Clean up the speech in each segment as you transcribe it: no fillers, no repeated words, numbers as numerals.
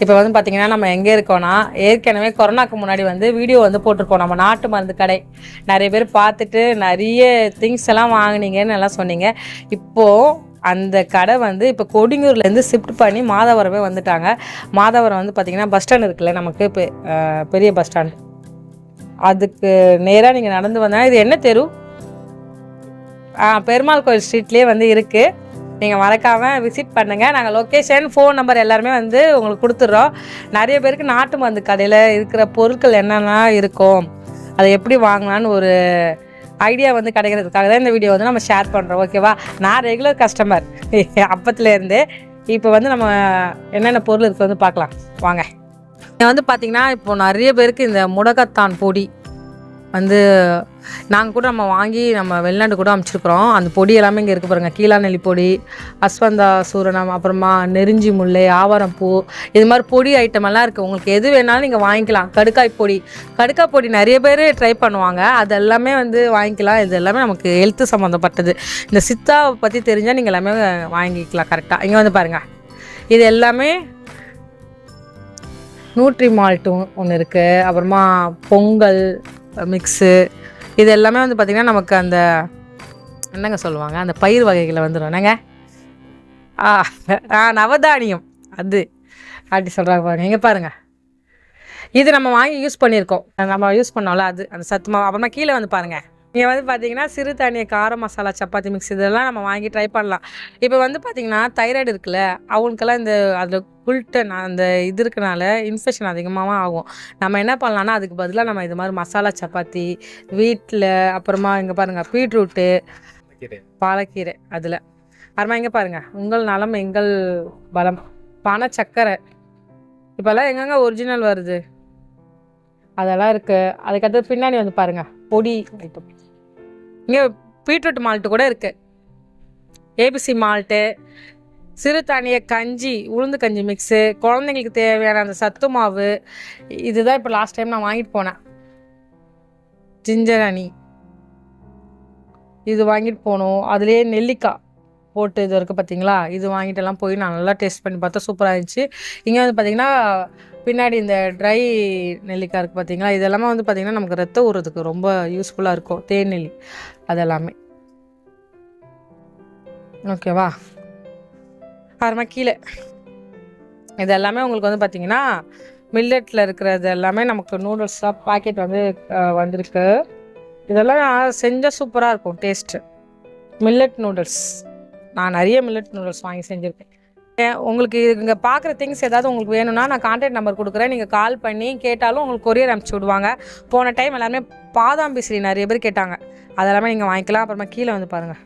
இப்போ வந்து பார்த்திங்கன்னா நம்ம எங்கே இருக்கோன்னா, ஏற்கனவே கொரோனாக்கு முன்னாடி வந்து வீடியோ வந்து போட்டிருக்கோம். நம்ம நாட்டு மருந்து கடை நிறைய பேர் பார்த்துட்டு நிறைய திங்ஸ் எல்லாம் வாங்கினீங்கன்னு எல்லாம் சொன்னீங்க. இப்போது அந்த கடை வந்து இப்போ கொடுங்கூர்லேருந்து ஷிஃப்ட் பண்ணி மாதவரமே வந்துட்டாங்க. மாதவரம் வந்து பார்த்திங்கன்னா பஸ் ஸ்டாண்ட் இருக்குல்ல, நமக்கு இப்போ பெரிய பஸ் ஸ்டாண்ட், அதுக்கு நேராக நீங்கள் நடந்து வந்தால் இது என்ன தெரு, பெருமாள் கோயில் ஸ்ட்ரீட்லேயே வந்து இருக்குது. நீங்கள் மறக்காமல் விசிட் பண்ணுங்கள். நாங்கள் லொக்கேஷன், ஃபோன் நம்பர் எல்லாருமே வந்து உங்களுக்கு கொடுத்துட்றோம். நிறைய பேருக்கு நாட்டு மருந்து கடையில் இருக்கிற பொருட்கள் என்னென்னா இருக்கும், அதை எப்படி வாங்கலான்னு ஒரு ஐடியா வந்து கிடைக்கிறதுக்காக தான் இந்த வீடியோ வந்து நம்ம ஷேர் பண்ணுறோம். ஓகேவா? நான் ரெகுலர் கஸ்டமர் அப்பத்துலேருந்து. இப்போ வந்து நம்ம என்னென்ன பொருள் இருக்குது வந்து பார்க்கலாம் வாங்க. இங்கே வந்து பார்த்திங்கன்னா இப்போது நிறைய பேருக்கு இந்த முடக்கத்தான் பொடி வந்து நாங்கள் கூட நம்ம வாங்கி நம்ம வெளிநாடு கூட அமைச்சிருக்கிறோம். அந்த பொடி எல்லாமே இங்கே இருக்குது பாருங்கள். கீழாநெல்லி பொடி, அஸ்வந்தா சூரணம், அப்புறமா நெருஞ்சி முல்லை, ஆவாரம் பூ, இது மாதிரி பொடி ஐட்டம் எல்லாம் இருக்குது. உங்களுக்கு எது வேணாலும் நீங்கள் வாங்கிக்கலாம். கடுக்காய் பொடி நிறைய பேர் ட்ரை பண்ணுவாங்க. அது எல்லாமே வந்து வாங்கிக்கலாம். இது எல்லாமே நமக்கு ஹெல்த்து சம்மந்தப்பட்டது. இந்த சித்தாவை பற்றி தெரிஞ்சால் நீங்கள் எல்லாமே வாங்கிக்கலாம் கரெக்டாக. இங்கே வந்து பாருங்கள், இது எல்லாமே நியூட்ரி மால்ட்டும் ஒன்று இருக்குது. அப்புறமா பொங்கல் மிக்ஸு, இது எல்லாமே வந்து பார்த்திங்கன்னா நமக்கு அந்த என்னங்க சொல்லுவாங்க, அந்த பயிர் வகைகளை வந்துடும். என்னங்க நவதானியம் அது அப்படி சொல்கிறாங்க பாருங்கள். இங்கே பாருங்கள், இது நம்ம வாங்கி யூஸ் பண்ணியிருக்கோம். நம்ம யூஸ் பண்ணோம்ல அது, அந்த சத்துமா. அப்புறமா கீழே வந்து பாருங்கள், இங்கே வந்து பார்த்திங்கன்னா சிறுதானிய கார மசாலா சப்பாத்தி மிக்ஸ், இதெல்லாம் நம்ம வாங்கி ட்ரை பண்ணலாம். இப்போ வந்து பார்த்திங்கன்னா தைராய்டு இருக்குல்ல, அவங்களுக்கெல்லாம் இந்த அதில் குல்டன் அந்த இது இருக்கனால இன்ஃபெக்ஷன் அதிகமாக ஆகும். நம்ம என்ன பண்ணலான்னா அதுக்கு பதிலாக நம்ம இது மாதிரி மசாலா சப்பாத்தி வீட்டில், அப்புறமா இங்கே பாருங்கள் பீட்ரூட்டு, பாலக்கீரை, அதில் அப்புறமா இங்கே பாருங்கள் உங்கள் நலம் எங்கள் பலம், பனை சக்கரை, இப்போல்லாம் எங்கெங்க ஒரிஜினல் வருது அதெல்லாம் இருக்குது. அதுக்கடுத்து பின்னாடி வந்து பாருங்கள் பொடி ஐட்டம். இங்கே பீட்ரூட் மால்ட்டு கூட இருக்குது, ஏபிசி மால்ட்டு, சிறுதானிய கஞ்சி, உளுந்து கஞ்சி மிக்ஸு, குழந்தைங்களுக்கு தேவையான அந்த சத்து மாவு. இதுதான் இப்போ லாஸ்ட் டைம் நான் வாங்கிட்டு போனேன். ஜிஞ்சர் ஹனி இது வாங்கிட்டு போனோம். அதுலேயே நெல்லிக்காய் போட்டு இது இருக்குது பார்த்தீங்களா, இது வாங்கிட்டெல்லாம் போய் நான் நல்லா டேஸ்ட் பண்ணி பார்த்தா சூப்பராக இருந்துச்சு. இங்கே வந்து பார்த்திங்கன்னா பின்னாடி இந்த ட்ரை நெல்லிக்காய் இருக்குது பார்த்தீங்களா, இதெல்லாமே வந்து பார்த்திங்கன்னா நமக்கு ரத்தம் ஊறுறதுக்கு ரொம்ப யூஸ்ஃபுல்லாக இருக்கும். தேநெல்லி அதெல்லாமே ஓகேவா. அப்புறமா கீழே இது எல்லாமே உங்களுக்கு வந்து பார்த்திங்கன்னா மில்லட்டில் இருக்கிறது எல்லாமே நமக்கு நூடுல்ஸாக பாக்கெட் வந்து வந்திருக்கு. இதெல்லாம் செஞ்சால் சூப்பராக இருக்கும் டேஸ்ட்டு. மில்லட் நூடுல்ஸ், நான் நிறைய மில்லட் நூடுல்ஸ் வாங்கி செஞ்சுருக்கேன். உங்களுக்கு இங்கே பார்க்குற திங்ஸ் ஏதாவது உங்களுக்கு வேணும்னா நான் கான்டாக்ட் நம்பர் கொடுக்குறேன். நீங்கள் கால் பண்ணி கேட்டாலும் உங்களுக்கு கொரியர் அனுப்பிச்சி விடுவாங்க. போன டைம் எல்லாருமே பாதாம் பிசிறி நிறைய பேர் கேட்டாங்க, அதெல்லாமே நீங்கள் வாங்கிக்கலாம். அப்புறமா கீழே வந்து பாருங்கள்,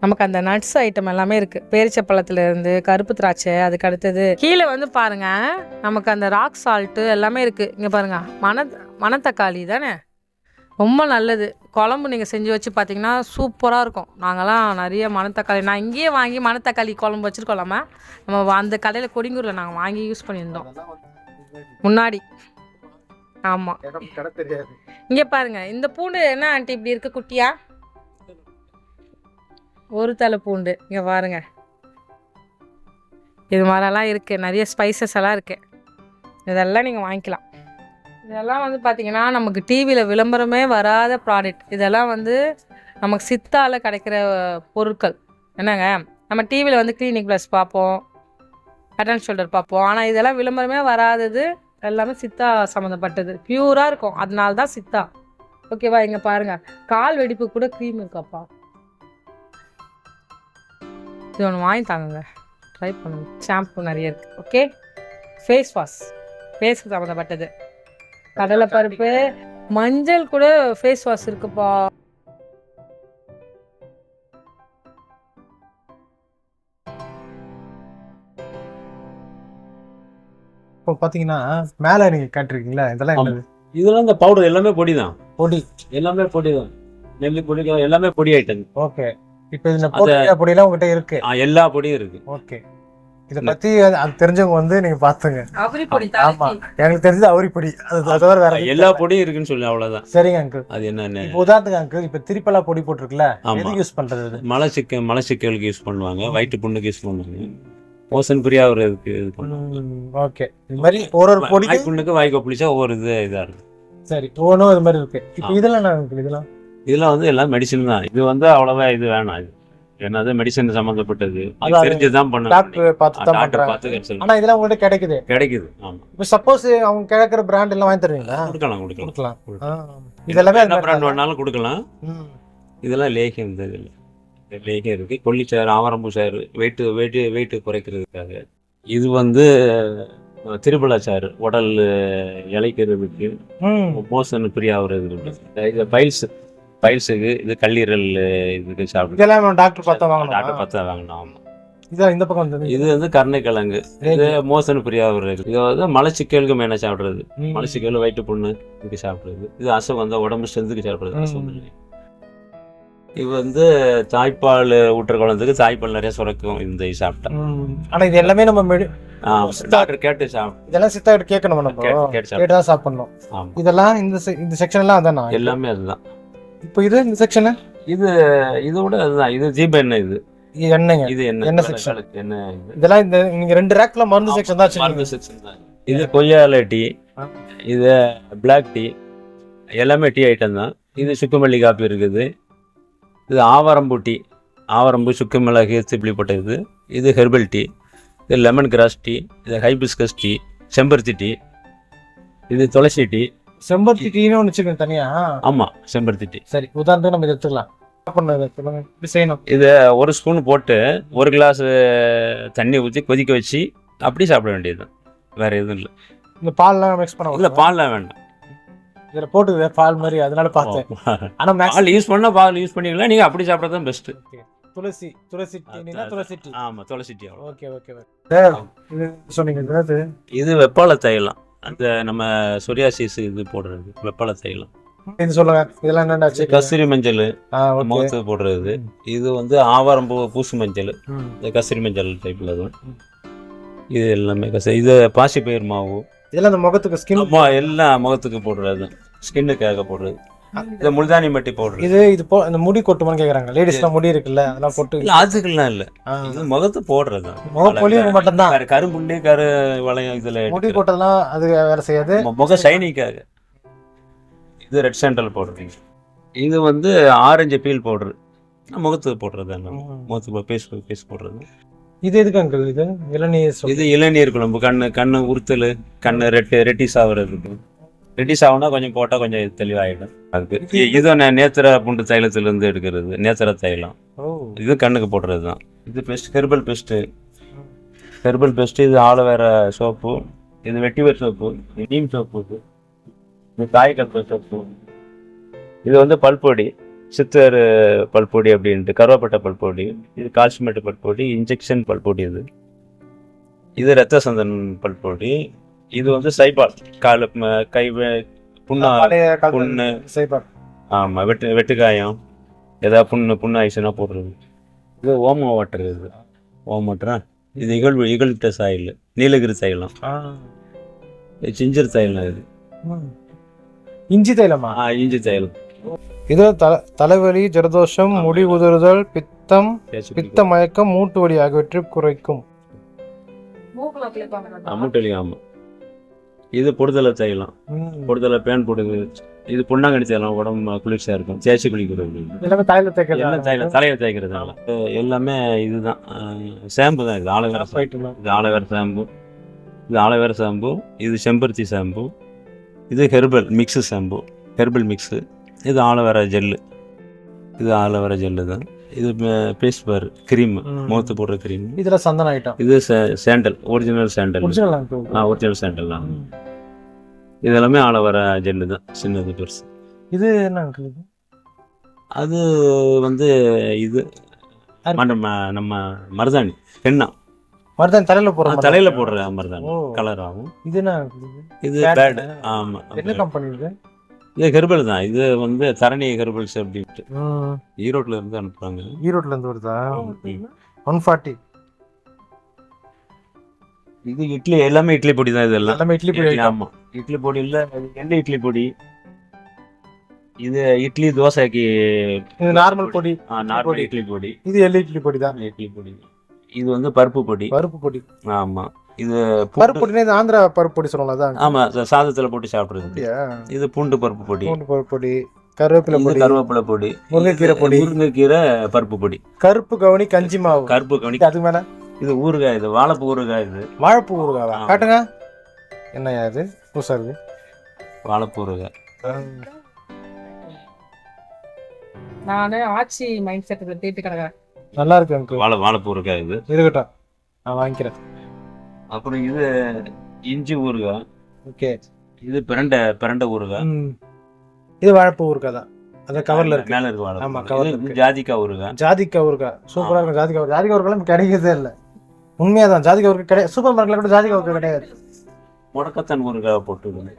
நமக்கு அந்த நட்ஸ் ஐட்டம் எல்லாமே இருக்குது. பேரிச்சப்பழத்துலேருந்து கருப்பு திராட்சை, அதுக்கு அடுத்தது கீழே வந்து பாருங்கள் நமக்கு அந்த ராக் சால்ட்டு எல்லாமே இருக்குது. இங்கே பாருங்கள் மணத்தக்காளி தானே, ரொம்ப நல்லது. குழம்பு நீங்கள் செஞ்சு வச்சு பார்த்தீங்கன்னா சூப்பராக இருக்கும். நாங்கள்லாம் நிறைய மணத்தக்காளி நான் இங்கேயே வாங்கி மணத்தக்காளி குழம்பு வச்சுருக்கோம்லாமா, நம்ம அந்த கடையில் கொடுங்கூரில் நாங்கள் வாங்கி யூஸ் பண்ணியிருந்தோம் முன்னாடி. ஆமாம், இங்கே பாருங்கள் இந்த பூண்டு என்ன ஆண்டி இப்படி இருக்குது குட்டியா, ஒரு தலை பூண்டு. இங்கே பாருங்கள், இது மாதிரிலாம் இருக்குது. நிறைய ஸ்பைசஸ் எல்லாம் இருக்குது. இதெல்லாம் நீங்கள் வாங்கிக்கலாம். இதெல்லாம் வந்து பார்த்திங்கன்னா நமக்கு டிவியில் விளம்பரமே வராத ப்ராடக்ட். இதெல்லாம் வந்து நமக்கு சித்தால் கிடைக்கிற பொருட்கள். என்னங்க, நம்ம டிவியில் வந்து கிளினிக் ப்ளஸ் பார்ப்போம், ஹெட் அண்ட் ஷோல்டர் பார்ப்போம், ஆனால் இதெல்லாம் விளம்பரமே வராதது எல்லாமே சித்தா சம்மந்தப்பட்டது. ப்யூராக இருக்கும், அதனால தான் சித்தா. ஓகேவா. இங்கே பாருங்கள் கால் வெடிப்பு கூட க்ரீம் இருக்காப்பா, இது ஒன்று வாங்கி தாங்க, ட்ரை பண்ணுங்க. ஷாம்பு நிறைய இருக்குது. ஓகே, ஃபேஸ் வாஷ், ஃபேஸுக்கு சம்மந்தப்பட்டது. கடலைப்பருப்பு, மஞ்சள் கூட ஃபேஸ் வாஷ் இருக்குப்பா. இப்போ பார்த்தீங்கன்னா மேலே நீங்கள் காட்டிருக்கீங்களா, இதெல்லாம் என்னது? இதெல்லாம் இந்த பவுடர் எல்லாமே பொடி தான். பொடி எல்லாமே பொடி தான். நெல்லி பொடி எல்லாமே பொடி ஐட்டம். ஓகே. இப்போ இந்த பொடியெல்லாம் உங்ககிட்ட இருக்கு? எல்லா பொடியும் இருக்கு. ஓகே. இதை பற்றி அது தெரிஞ்சவங்க வந்து நீங்கள் பார்த்துங்க. ஆமாம், எங்களுக்கு தெரிஞ்சது அவுரி பொடி, அது தவிர வேற எல்லா பொடியும் இருக்குன்னு சொல்லி அவ்வளோதான். சரிங்க அங்கிள். அது என்ன இப்போ உதாரணத்துக்கு அங்கிள், இப்போ திரிப்பலா பொடி போட்டிருக்குல்ல, எதுக்கு யூஸ் பண்ணுறது? மலச்சிக்கலுக்கு யூஸ் பண்ணுவாங்க, வயிற்று புண்ணுக்கு யூஸ் பண்ணுவாங்க. மோஷன் ஃப்ரீயா ஒரு இதுக்கு இது ஓகே. இது மாதிரி ஒரு பொடிக்கு வாய்ப்புண்ணுக்கு வாய் கொப்பளிச்சா ஒவ்வொரு இதா இருக்கு. சரி, ஒவ்வொன்றும் இது மாதிரி இருக்கு. இப்போ இதெல்லாம் என்ன இருக்குது? இதெல்லாம் வந்து எல்லாம் மெடிசன் தான். இது வந்து அவ்வளவா இது வேணாம். இது என்னது மெடிசன் சம்பந்தப்பட்டது, அதான் தெரிஞ்சுதான் பண்ணணும். டாக்டர் பார்த்து தான் டாக்டர் பண்றாங்க. பார்த்து கன்சல்ட் ஆனா இதெல்லாம் உங்கள்கிட்ட கிடைக்குது. ஆமா, இப்போ சப்போஸ் அவங்க கேட்குற பிராண்ட் எல்லாம் வாங்கி தருவீங்களா? கொடுக்கலாம். இதெல்லாமே என்ன பிராண்ட் வேணாலும் கொடுக்கலாம். இதெல்லாம் லேகியம் இந்த இதில் லேகியம் இருக்கு. கொல்லிச்சாறு, ஆவரம்பூ சாறு, வெயிட்டு குறைக்கிறதுக்காக. இது வந்து திரிபலாச்சாறு, உடல் இளைக்கிறதுக்கு, மோஷன் ஃப்ரீ ஆகுறதுக்கு. இது பைல்ஸுக்கு, இது கல்லீரல் இதுக்கு சாப்பிடுறது. இதெல்லாம் டாக்டர் பார்த்தா வாங்கணும். ஆமா. இதான் இந்த பக்கம் வந்தது. இது வந்து கருணைக்கிழங்கு. இது மோஷன் ஃப்ரீ ஆகுறது. இது வந்து மலச்சிக்கலுக்கு மேலே சாப்பிடுறது. மலச்சிக்கல், வயிற்று புண்ணு இதுக்கு சாப்பிடுறது. இது அசம் வந்தால் உடம்பு ஸ்ட்ரென்த்துக்கு சாப்பிடுறது. அசம். இது வந்து தாய்ப்பால் ஊட்டுற குழந்தைக்கு தாய்ப்பால் நிறைய சுரக்கும் இந்த சாப்பிட்டா. ஆனா இது எல்லாமே நம்ம டாக்டர் கேட்டு இதெல்லாம் சித்தா கிட்ட கேட்கணும். நம்ம கேட்டா சாப்பிடணும். இதெல்லாம் இந்த செக்ஷன் எல்லாம் அதானா? எல்லாமே அதுதான். இப்போ இது இந்த செக்ஷன் இதோட அதுதான். இது ஜீப எண்ணெய். இது எண்ணெய்ங்க. இது என்ன செக்ஷன்? என்ன இதெல்லாம் இந்த நீங்க 2 ரேக்ல மருந்து செக்ஷன் தான். மருந்து செக்ஷன் தான். இது கொய்யால டீ, இது பிளாக் டீ, எல்லாமே டீ ஐட்டம் தான். இது சுக்குமல்லி காப்பி இருக்குது. இது ஆவாரம்பூ டீ, ஆவாரம்பூ, சுக்கு மிளகு, திப்பிலி போட்டது. இது ஹெர்பல் டீ. இது லெமன் கிராஸ் டீ. இது ஹைபிஸ்கஸ் டீ, செம்பருத்தி டீ. இது துளசி டீ. செம்பருத்தி டீன்னு ஒன்று வச்சுக்கோங்க தனியா. ஆமா, செம்பருத்தி டீ. சரி, உதாரணத்துக்கு நம்ம இதை எடுத்துக்கலாம். இது 1 ஸ்பூன் போட்டு 1 கிளாஸ் தண்ணி ஊற்றி கொதிக்க வச்சு அப்படி சாப்பிட வேண்டியதுதான். வேற எதுவும் இல்லை. இந்த பால்லாம் மிக்ஸ் பண்ண இல்லை, பால்லாம் வேண்டாம். இதில் போட்டுக்குது பால் மாதிரி, அதனால பார்த்தேன். ஆனால் பால் யூஸ் பண்ணால் பால் யூஸ் பண்ணிக்கலாம். நீங்கள் அப்படி சாப்பிட்றது தான் பெஸ்ட்டு. துளசி டீ. ஆமாம், துளசி டீ. ஓகே. இது சொன்னீங்க. இது வெப்பாள தைலம். அந்த நம்ம சொரியாசிஸ் இது போடுறது வெப்பாள தைலம். இது சொல்லுங்க. இதெல்லாம் என்னென்ன? கஸ்தூரி மஞ்சள் முகத்துக்கு போடுறது. இது வந்து ஆவாரம்பூ, பூசு மஞ்சள், இந்த கஸ்தூரி மஞ்சள் டைப்ல தான். இது எல்லாமே இது பாசிப்பயிர் மாவு. இதெல்லாம் அந்த முகத்துக்கு ஸ்கின், எல்லாம் முகத்துக்கு போடுறது, ஸ்கின்னுக்காக போடுறது. இது முல்தானி மட்டி போடுறது. இது இந்த முடி கொட்டுமான்னு கேக்குறாங்க. லேடிஸ்லாம் முடி இருக்குல்ல, அதெல்லாம் போட்டு. அதுக்கெல்லாம் இல்ல, இது முகத்து போடுறது. முகப்பொலிவு மட்டும் தான். கரும்புள்ளி, கரு வளையம் இதுல முடி கொட்டலாம். அது வேலை செய்யாது. முக ஷைனிங்காக. இது ரெட் சாண்டல் போடுறது. இது வந்து ஆரஞ்சு பீல் பவுடர், முகத்துக்கு போடுறது. முகத்துக்கு பேஸ்ட் போடுறது. இது எதுக்கு அங்கிள்? இது இளநீர். இது இளநீர் குழம்பு. கண்ணு உறுத்தல், கண்ணு ரெட்டிஸ் ஆகுறதுக்கு. ரெட்டிஸ் ஆகுனா கொஞ்சம் போட்டால் கொஞ்சம் தெளிவாகிடும். அதுக்கு இது நேத்திர பூண்டு தைலத்திலிருந்து எடுக்கிறது, நேத்திர தைலம். இது கண்ணுக்கு போடுறது தான். இது பெஸ்ட், ஹெர்பல் பெஸ்ட்டு. இது ஆலோவேரா சோப்பு. இது வெட்டிவேர் சோப்பு, நீம் சோப்பு, இது காய்கற்ப சோப்பு. இது வந்து பல்பொடி, சித்தர் பல்பொடி அப்படின்ட்டு, கருவாப்பட்டை பல்பொடி. இது கால்சிமேட்டு பல்பொடி, இன்ஜெக்ஷன் பல்பொடி. இது ரத்த சந்தன் பல்பொடி. இது வந்து சைபால், கை புண்ணு, ஆமா, வெட்டுக்காயம், ஏதாவது புண்ணு ஆயிடுச்சுன்னா போடுறது. இது ஓம வாட்டர். இது ஓம வாட்டரா? இது இகழ்விட்டஸ் ஆயில், நீலகிரி தைலம், ஜிஞ்சர் தைலம். இது இஞ்சி தைலமா? இஞ்சி தைலம். இது தலைவலி, ஜலதோஷம், முடி உதிர்தல், பித்த மயக்கம், மூட்டு வலி ஆகியவற்றை குறைக்கும். மூட்டலி. ஆமா. இது பொடுதலை தைலம். பொடுதலை பேன் போடுது. இது பொன்னாங்கண்ணி தைலம், உடம்பு குளிர்ச்சியா இருக்கும், தேய்ச்சி குளிக்கிறது. தலையில தேய்க்கிறதுனால எல்லாமே இதுதான். ஷாம்பு தான். இது ஆலோவேரா ஷாம்பு. இது ஆலோவேரா ஷாம்பு. இது செம்பருத்தி ஷாம்பு. இது herbal mix shampoo, herbal mix. இது ஆலோவேரா ஜெல்லு. இது ஆலோவேரா ஜெல்லு தான். இது பேஸ்ட் பார், கிரீம், முகத்து போடுற கிரீம். இதில் சந்தன ஐட்டம். இது sandal, original sandal. Original sandal தான். இது எல்லாமே ஆலோவேரா ஜெல்லு தான், சின்னது பெருசு. இது என்ன? அது வந்து இது நம்ம மருதாணி, பெண்ணா மருதாணி தலையில போடுற மருதாணி, கலர் ஆகும். இது என்ன? இது பேட். ஆமா. என்ன கம்பெனி இது? இது ஹெர்பல் தான். இது வந்து தரணி ஹெர்பல்ஸ் அப்படின்ட்டு ஈரோட்ல இருந்து அனுப்புறாங்க. ஈரோட்ல இருந்து வருதா? 140. இது இட்லி, எல்லாமே இட்லி பொடி தான். இது எல்லாமே இட்லி பொடி. ஆமா, இட்லி பொடி இல்ல, எண்ணெய் இட்லி பொடி. இது இட்லி தோசைக்கு நார்மல் பொடி. நார்மல் இட்லி பொடி. இது எள்ளு இட்லி பொடி தான். இட்லி பொடி. இது வந்து பருப்பு பொடி. பருப்பு பொடி. ஆமா. இது பருப்பு பொடினா இது ஆந்திரா பருப்பு பொடி சொல்லுவாங்க அதான். ஆமா, சாதத்துல போட்டு சாப்பிடுறது. இது பூண்டு பருப்பு பொடி. பூண்டு பருப்பு பொடி, கருவேப்பிலை பொடி, கருவேப்பிலை பொடி, முருங்கைக்கீரை பொடி, முருங்கைக்கீரை பருப்பு பொடி, கருப்பு கவுனி கஞ்சி மாவு, கருப்பு கவுனி. அதுக்கு மேல இது ஊறுகாய், இது வாழைப்பூ ஊறுகாய். இது வாழைப்பூ ஊறுகாவா? காட்டுங்க. என்னையா இது புதுசா இருக்கு? வாழைப்பூ ஊறுகாய். நான் ஆச்சி மைண்ட் செட்ல தேடி கிடக்குறேன். நல்லா இருக்கு அங்கிள். வாழைப்பூ ஊறுகாய் இது இருக்கட்டும், நான் வாங்கிக்கிறேன். அப்புறம் இது இஞ்சி ஊறுகாய். ஓகே. இது பிரண்டை ஊறுகாய். இது வாழைப்பூ ஊறுகாய் தான். அந்த கவர்ல இருக்கு. மேல இருக்கு வாழைப்பூ. ஆமா, கவர்ல இருக்கு. ஜாதிக்காய் ஊறுகாய். ஜாதிக்காய் ஊறுகாய் சூப்பரா இருக்கும். ஜாதிக்காய் ஊறுகாய் கிடைக்கிறதே இல்லை. உண்மையாதான் ஜாதிக்காய் ஊறுகாய் கிடையாது. சூப்பர் மார்க்கெட்ல கூட ஜாதிக்காய் ஊறுகாய் கிடையாது. முடக்கத்தான் ஊறுகாய் போட்டு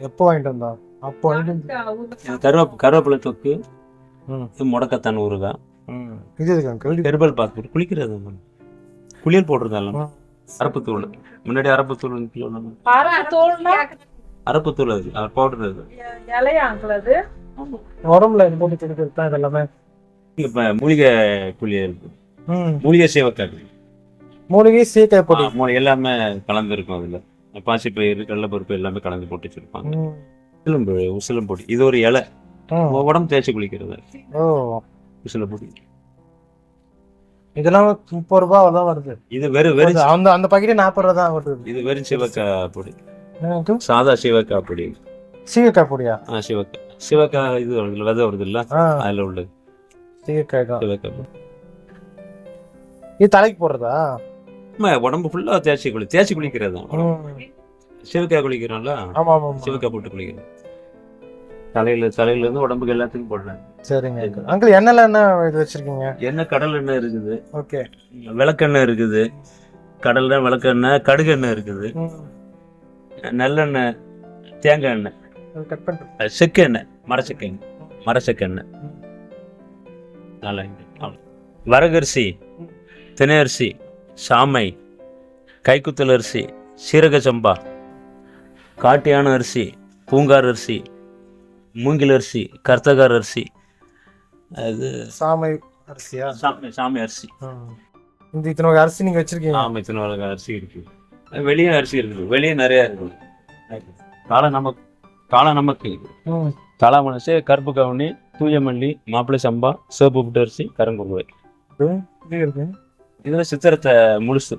எப்போ வாங்கிட்டு வந்தோம்? அப்போ கருவேப்பிலை தொக்கு. முடக்கத்தான் ஊறுகாய். இது எதுக்கு அங்கிள்? ஹெர்பல் பாஸ்போர்ட் குளிக்கிறது, குளியல் போடுறதால. அரப்புத்தூள். முன்னாடி அரப்புத்தூள் அரப்புத்தூள் அது பவுடர். அது இலையா அங்கிள்? அது உடம்புல போட்டு கொடுக்குறது தான் இதெல்லாமே. இப்ப மூலிகை குளியல், மூலிகை சேவக்காய், மூலிகை சீக்காய் பொடி எல்லாமே கலந்து இருக்கும். அதுல பாசிப்பயிறு, கடலைப்பருப்பு எல்லாமே கலந்து போட்டு வச்சிருப்பாங்க. உசிலம் பொடி. இது ஒரு இலை, உடம்பு தேய்ச்சி குளிக்கிறது. உசில பொடி. இதெல்லாம் 30 ரூபாய் தான் வருது. இது வெறும் அந்த பாக்கெட் 40 ரூபாய் தான் வருது. இது வெறும் சிவக்காய் பொடி. சாதா சிவக்காய் பொடி. சீக்காய் பொடியா? சிவக்காய் இது விதை வருது இல்ல, அதுல உள்ளது சீக்காய் தான். சிவக்காய் பொடி. இது தலைக்கு போடுறதா? உடம்பு ஃபுல்லா தேய்ச்சி குளிக்கிறது தான். சிவக்காய் குளிக்கிறோம்ல, சிவக்காய் போட்டு குளிக்கிறது. தலையில இருந்து உடம்புக்கு எல்லாத்துக்கும் போடலாம். சரிங்க அங்கிள். எண்ணெய் என்ன இது வச்சிருக்கீங்க? எண்ணெய் கடல் எண்ணெய் இருக்குது. ஓகே. விளக்கெண்ணெய் இருக்குது. கடல் தான் விளக்கெண்ணெய். கடுகு எண்ணெய் இருக்குது. நல்லெண்ணெய், தேங்காய் எண்ணெய், செக்கு எண்ணெய், மரச்செக்கெண்ணெய். நல்லா வரகரிசி, தினையரிசி, சாமை, கைக்குத்தல் அரிசி, சீரக சம்பா, காட்டியான அரிசி, பூங்கார் அரிசி, மூங்கில் அரிசி, கர்த்தகார் அரிசி, அது சாமை அரிசியா? சாமை அரிசி. இந்த இத்தனை வகை அரிசி நீங்க வச்சிருக்கீங்க? ஆமா, இத்தனை வகை அரிசி இருக்கு. வெளியே அரிசி இருக்குது. வெளியே நிறைய இருக்குது. காளை நமக்கு காளா மனசு, கருப்பு கவுனி, தூய மல்லி, மாப்பிள்ளை சம்பா, சிவப்பு புட்டு அரிசி, கருங்குருவை. இதுல சித்திரத்தை முழுசு.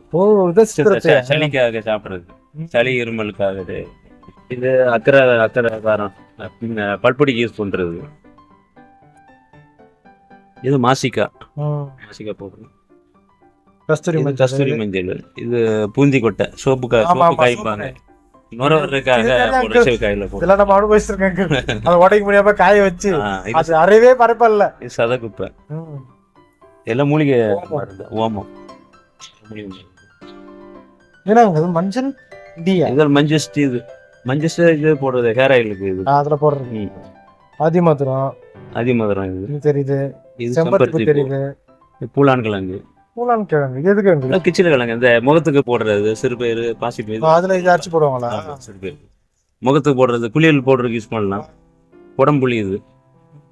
சளிக்காக சாப்பிடுறது, சளி இருமலுக்காக. இது அக்கறை காரம் பல்பொடிக்கு யூஸ் பண்றது. இது மாசிக்காய் போடுறது. கஸ்தூரி மஞ்சள். இது பூந்தி கொட்டை, சோப்பு காய்ப்பாங்க. நுர வர்றதுக்காக சிவக்காயில போடுறது. நம்ம அனுபவிச்சிருக்கேன். அதை உடைக்க முடியாம காய வச்சு அது அரைவே பரப்பல்ல. இது சதகுப்பை. எல்லாம் மூலிகை ஓமம். மஞ்சள் இதெல்லாம் மஞ்சஸ்டி. இது மஞ்சள் இது போடுறது ஹேர் ஆயிலுக்கு. இது அதுல போடுறது. அதிமதுரம். இது தெரியுது. செம்பருத்தி தெரியுது. பூலான் கிழங்கு. எதுக்கு? கிச்சில கிழங்கு. இந்த முகத்துக்கு போடுறது சிறுபயிறு, பாசிப்பயிறு. அதுல இது அரைச்சு போடுவாங்களா? சிறுபயிறு முகத்துக்கு போடுறது, குளியல் போடுறதுக்கு யூஸ் பண்ணலாம். உடம்புளி. இது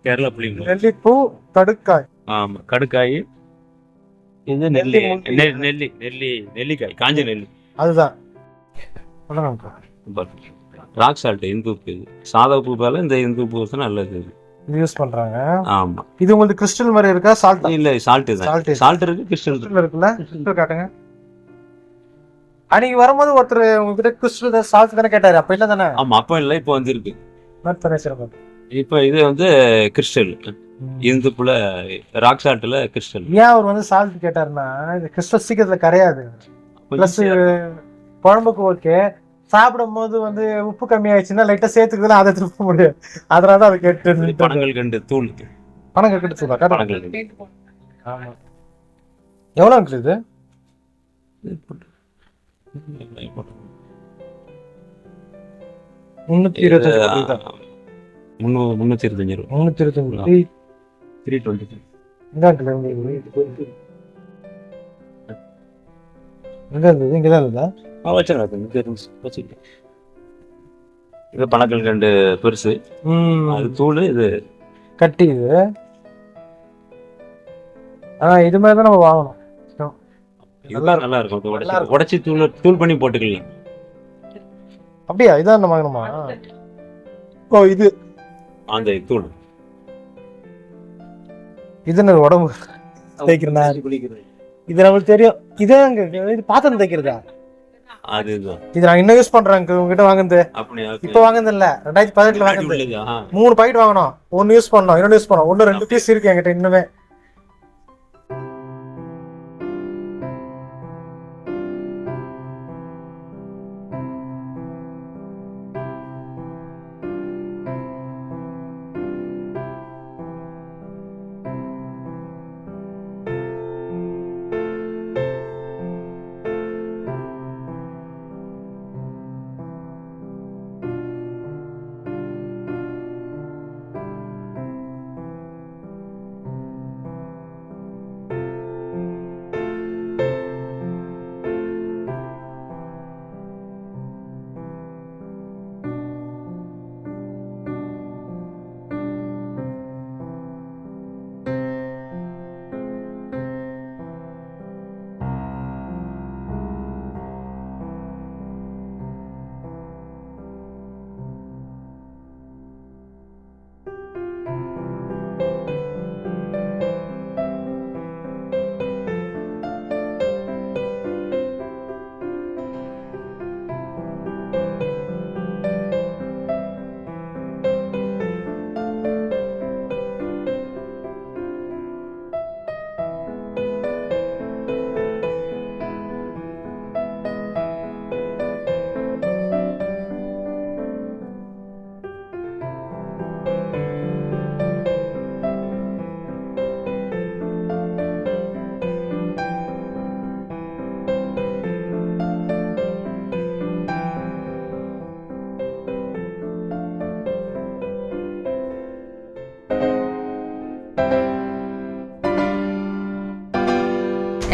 கேரளா புளி. நெல்லிப்பூ, கடுக்காய். ஆமா, கடுக்காய். இது நெல்லிக்காய், காஞ்ச நெல்லி. அதுதான் ராக் சால்ட், இந்து உப்பு. இது சாதா உப்பு போல இந்த இந்து உப்பு நல்லது. யூஸ் பண்றாங்க. ஆமா. இது உங்களுக்கு கிறிஸ்டல் மாதிரி இருக்கா? சால்ட் இல்ல, சால்ட் தான். சால்ட் இருக்கு, கிறிஸ்டல் இருக்குல்ல. கிறிஸ்டல் காட்டுங்க. அன்னைக்கு வரும்போது ஒருத்தர் உங்ககிட்ட கிறிஸ்டல் சால்ட் தானே கேட்டாரு. அப்ப இல்ல தானே? ஆமா, அப்ப இல்ல, இப்போ வந்திருக்கு. இப்போ இது வந்து கிறிஸ்டல். இந்துப்புல ராக் சால்ட்ல கிறிஸ்டல். ஏன் அவர் வந்து சால்ட் கேட்டாருன்னா, இந்த கிறிஸ்டல் சீக்கிரத்துல கரையாது. பிளஸ் குழம்புக்கு ஓகே. சாப்பிடும் போது வந்து உப்பு கம்மி ஆயிடுச்சுன்னா லைட்டா சேர்த்துக்குதுன்னா அதை திருப்ப முடியும். அதனால அதை கேட்டு. பனங்கள் கண்டு தூள். பனங்கள் கண்டு தூள். எவ்வளவு அங்கிள் இது? 325 ரூபா. 325. இங்கதான் இருந்தா இது பனக்கல் கண்டு பெருசு. அது தூள். இது கட்டி. இது இது மாதிரி தான் நம்ம வாங்கணும். இதுதான் நல்லா இருக்கும். உடைச்சி தூள் பண்ணி போட்டுக்கலாம். அப்படியா? இதான் நம்ம வாங்கணுமா? ஓ இது அந்த தூள் இது என்ன உடம்பு தேய்க்கிறதா? இது நம்மளுக்கு தெரியும். இதே அங்க இது பாத்திரம் தேய்க்கிறதா? அதுதான். இது நான் இன்னும் யூஸ் பண்றேன். உங்ககிட்ட வாங்குனது இப்ப வாங்குனது இல்ல, 2018 வாங்குனது. 3 பாக்கெட் வாங்கணும், 1 யூஸ் பண்ணோம், இன்னொன்னு யூஸ் பண்ணோம், 1-2 பீஸ் இருக்கு என்கிட்ட இன்னுமே.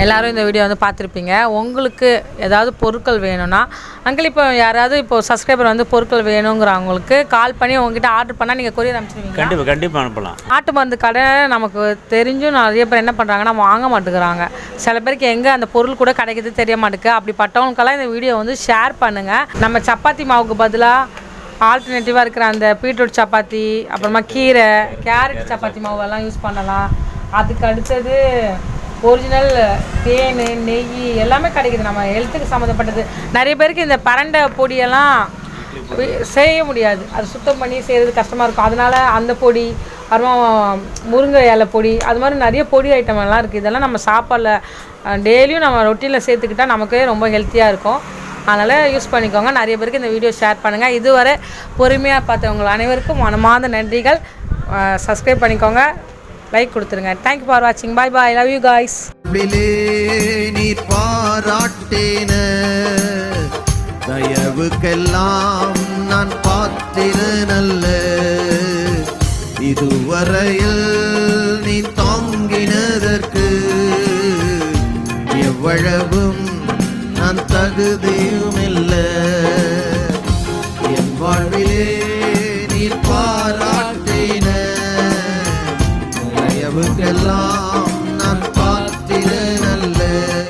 எல்லாரும் இந்த வீடியோ வந்து பார்த்துருப்பீங்க. உங்களுக்கு ஏதாவது பொருட்கள் வேணும்னா அங்கிள் இப்போ யாராவது இப்போ சப்ஸ்கிரைபர் வந்து பொருட்கள் வேணுங்கிறவங்களுக்கு கால் பண்ணி உங்ககிட்ட ஆர்டர் பண்ணால் நீங்கள் கொரியர் அனுப்பிச்சிடுவீங்க? கண்டிப்பாக அனுப்பலாம். நாட்டு மருந்து கடை நமக்கு தெரிஞ்சும் நிறைய பேர் என்ன பண்ணுறாங்கன்னா வாங்க மாட்டேங்கிறாங்க. சில பேருக்கு எங்கே அந்த பொருள் கூட கிடைக்கிது தெரிய மாட்டேங்குது. அப்படிப்பட்டவங்களுக்கெல்லாம் இந்த வீடியோ வந்து ஷேர் பண்ணுங்கள். நம்ம சப்பாத்தி மாவுக்கு பதிலாக ஆல்டர்னேட்டிவாக இருக்கிற அந்த பீட்ரூட் சப்பாத்தி, அப்புறமா கீரை, கேரட் சப்பாத்தி மாவெல்லாம் யூஸ் பண்ணலாம். அதுக்கு அடுத்தது ஒரிஜினல் தேன், நெய் எல்லாமே கிடைக்குது. நம்ம ஹெல்த்துக்கு சம்மந்தப்பட்டது. நிறைய பேருக்கு இந்த பரண்டை பொடியெல்லாம் செய்ய முடியாது, அது சுத்தம் பண்ணி செய்கிறது கஷ்டமாக இருக்கும். அதனால் அந்த பொடி, அப்புறமா முருங்கை இலை பொடி, அது மாதிரி நிறைய பொடி ஐட்டம் எல்லாம் இருக்குது. இதெல்லாம் நம்ம சாப்பாடில் டெய்லியும் நம்ம ரொட்டீனில் சேர்த்துக்கிட்டால் நமக்கே ரொம்ப ஹெல்த்தியாக இருக்கும். அதனால் யூஸ் பண்ணிக்கோங்க. நிறைய பேருக்கு இந்த வீடியோ ஷேர் பண்ணுங்கள். இதுவரை பொறுமையாக பார்த்தவங்க அனைவருக்கும் மனமார்ந்த நன்றிகள். சப்ஸ்கிரைப் பண்ணிக்கோங்க, லைக் கொடுத்துருங்க. தேங்க்யூ ஃபார் வாட்சிங். Bye bye. Love you guys. நீ பாராட்டேன தயவுக்கெல்லாம் நான் பாத்திரனல்ல. இதுவரையில் நீ தாங்கினதற்கு எவ்வளவும் நான் தகுதியுமில்லை. என் வாழ்விலே நீ பாராட்டின தயவுக்கெல்லாம்